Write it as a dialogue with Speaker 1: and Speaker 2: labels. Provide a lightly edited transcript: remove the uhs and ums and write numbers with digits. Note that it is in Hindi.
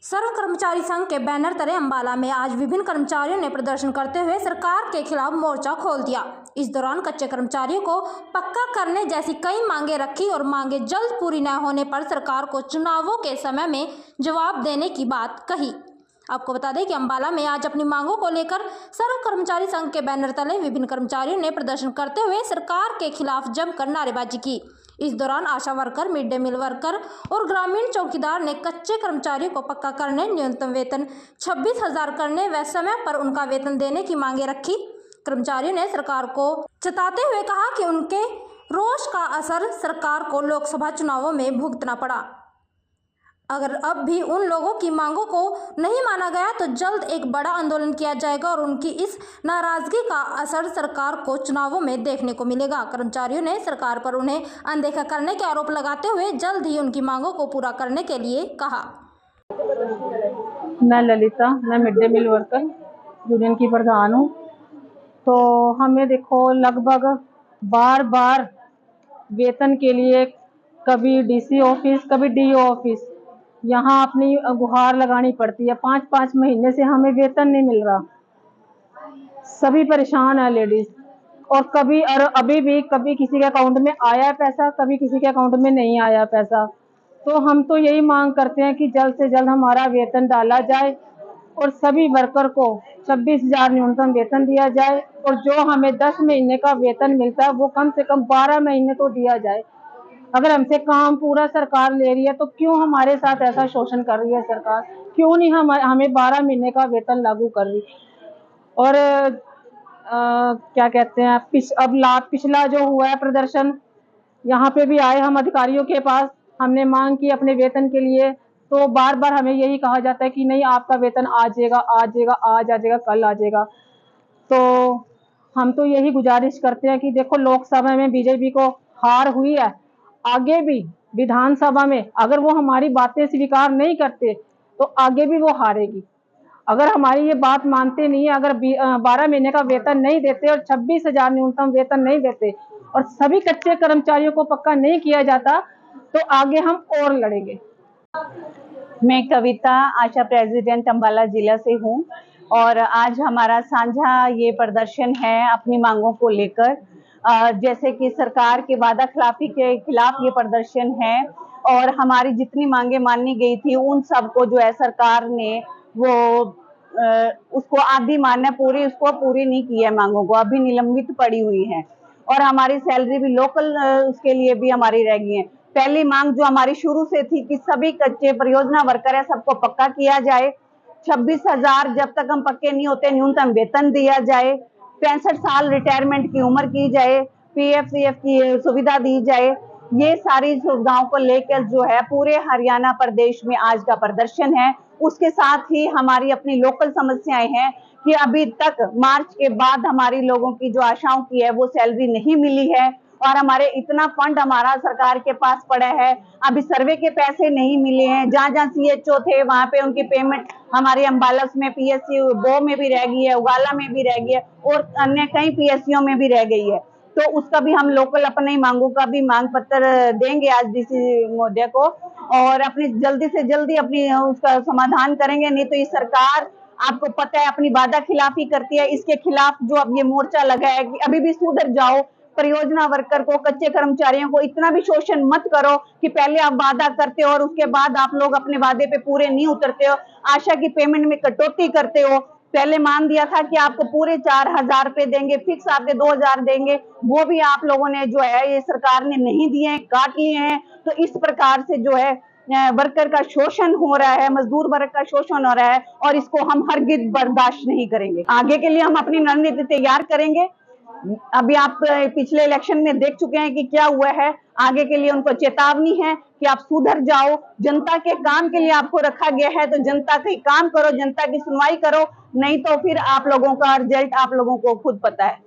Speaker 1: सर्व कर्मचारी संघ के बैनर तले अंबाला में आज विभिन्न कर्मचारियों ने प्रदर्शन करते हुए सरकार के खिलाफ मोर्चा खोल दिया। इस दौरान कच्चे कर्मचारियों को पक्का करने जैसी कई मांगे रखी और मांगे जल्द पूरी न होने पर सरकार को चुनावों के समय में जवाब देने की बात कही। आपको बता दें कि अंबाला में आज अपनी मांगों को लेकर सर्व कर्मचारी संघ के बैनर तले विभिन्न कर्मचारियों ने प्रदर्शन करते हुए सरकार के खिलाफ जमकर नारेबाजी की। इस दौरान ASHA worker, mid day meal worker और ग्रामीण चौकीदार ने कच्चे कर्मचारियों को पक्का करने, न्यूनतम वेतन 26,000 करने व समय पर उनका वेतन देने की मांगे रखी। कर्मचारियों ने सरकार को चेताते हुए कहा कि उनके रोष का असर सरकार को लोकसभा चुनावों में भुगतना पड़ा। अगर अब भी उन लोगों की मांगों को नहीं माना गया तो जल्द एक बड़ा आंदोलन किया जाएगा और उनकी इस नाराजगी का असर सरकार को चुनावों में देखने को मिलेगा। कर्मचारियों ने सरकार पर उन्हें अनदेखा करने के आरोप लगाते हुए जल्द ही उनकी मांगों को पूरा करने के लिए कहा।
Speaker 2: मैं ललिता, मैं mid day meal worker union की प्रधान हूँ। तो हमें देखो लगभग बार बार वेतन के लिए कभी डीसी ऑफिस, कभी डीओ ऑफिस यहाँ अपनी गुहार लगानी पड़ती है। 5-5 महीने से हमें वेतन नहीं मिल रहा। सभी परेशान है लेडीज। और कभी और अभी भी कभी किसी के अकाउंट में आया पैसा, कभी किसी के अकाउंट में नहीं आया पैसा। तो हम तो यही मांग करते हैं कि जल्द से जल्द हमारा वेतन डाला जाए और सभी वर्कर को 26,000 न्यूनतम वेतन दिया जाए और जो हमें 10 महीने का वेतन मिलता है वो कम से कम 12 महीने तो दिया जाए। अगर हमसे काम पूरा सरकार ले रही है तो क्यों हमारे साथ ऐसा शोषण कर रही है सरकार? क्यों नहीं हमें 12 महीने का वेतन लागू कर रही? और क्या कहते हैं, पिछला जो हुआ है प्रदर्शन, यहाँ पे भी आए हम अधिकारियों के पास, हमने मांग की अपने वेतन के लिए। तो बार बार हमें यही कहा जाता है कि नहीं, आपका वेतन आ जाएगा, आज आ जाएगा, कल आ जाएगा। तो हम तो यही गुजारिश करते हैं कि देखो लोकसभा में बीजेपी को हार हुई है, आगे भी विधानसभा में अगर वो हमारी बातें स्वीकार नहीं करते तो आगे भी वो हारेगी। अगर हमारी ये बात मानते नहीं है, अगर 12 महीने का वेतन नहीं देते और 26,000 न्यूनतम वेतन नहीं देते और सभी कच्चे कर्मचारियों को पक्का नहीं किया जाता तो आगे हम और लड़ेंगे।
Speaker 3: मैं कविता, आशा प्रेसिडेंट अंबाला जिला से हूँ और आज हमारा साझा ये प्रदर्शन है अपनी मांगों को लेकर। जैसे कि सरकार के वादा खिलाफी के खिलाफ ये प्रदर्शन है और हमारी जितनी मांगे मानी गई थी उन सबको जो है सरकार ने वो उसको आधी माना, उसको पूरी नहीं की है, मांगों को अभी निलंबित पड़ी हुई है। और हमारी सैलरी भी लोकल उसके लिए भी हमारी रह गई है। पहली मांग जो हमारी शुरू से थी कि सभी कच्चे परियोजना वर्कर है सबको पक्का किया जाए, 26,000 जब तक हम पक्के नहीं होते न्यूनतम वेतन दिया जाए, 65 साल रिटायरमेंट की उम्र की जाए, PF की सुविधा दी जाए। ये सारी सुविधाओं को लेकर जो है पूरे हरियाणा प्रदेश में आज का प्रदर्शन है। उसके साथ ही हमारी अपनी लोकल समस्याएं हैं कि अभी तक मार्च के बाद हमारी लोगों की जो आशाओं की है वो सैलरी नहीं मिली है और हमारे इतना फंड हमारा सरकार के पास पड़ा है, अभी सर्वे के पैसे नहीं मिले हैं। जहाँ जहाँ CHO थे वहां पे उनकी पेमेंट हमारे अम्बाला में PSC बो में भी रह गई है, उगाला में भी रह गई है और अन्य कई PSCO में भी रह गई है। तो उसका भी हम लोकल अपने मांगों का भी मांग पत्र देंगे आज DC महोदय को और अपनी जल्दी से जल्दी अपनी उसका समाधान करेंगे। नहीं तो ये सरकार आपको पता है अपनी वादा खिलाफी करती है, इसके खिलाफ जो अब ये मोर्चा लगा है कि अभी भी सुधर जाओ, परियोजना वर्कर को, कच्चे कर्मचारियों को इतना भी शोषण मत करो कि पहले आप वादा करते हो और उसके बाद आप लोग अपने वादे पे पूरे नहीं उतरते हो, आशा की पेमेंट में कटौती करते हो। पहले मान दिया था कि आपको पूरे 4,000 रुपए देंगे, फिक्स आपके 2,000 देंगे, वो भी आप लोगों ने जो है ये सरकार ने नहीं दिए हैं, काट लिए हैं। तो इस प्रकार से जो है वर्कर का शोषण हो रहा है, मजदूर वर्ग का शोषण हो रहा है और इसको हम हरगिज बर्दाश्त नहीं करेंगे। आगे के लिए हम अपनी रणनीति तैयार करेंगे। अभी आप पिछले इलेक्शन में देख चुके हैं कि क्या हुआ है। आगे के लिए उनको चेतावनी है कि आप सुधर जाओ, जनता के काम के लिए आपको रखा गया है तो जनता के काम करो, जनता की सुनवाई करो, नहीं तो फिर आप लोगों का रिजल्ट आप लोगों को खुद पता है।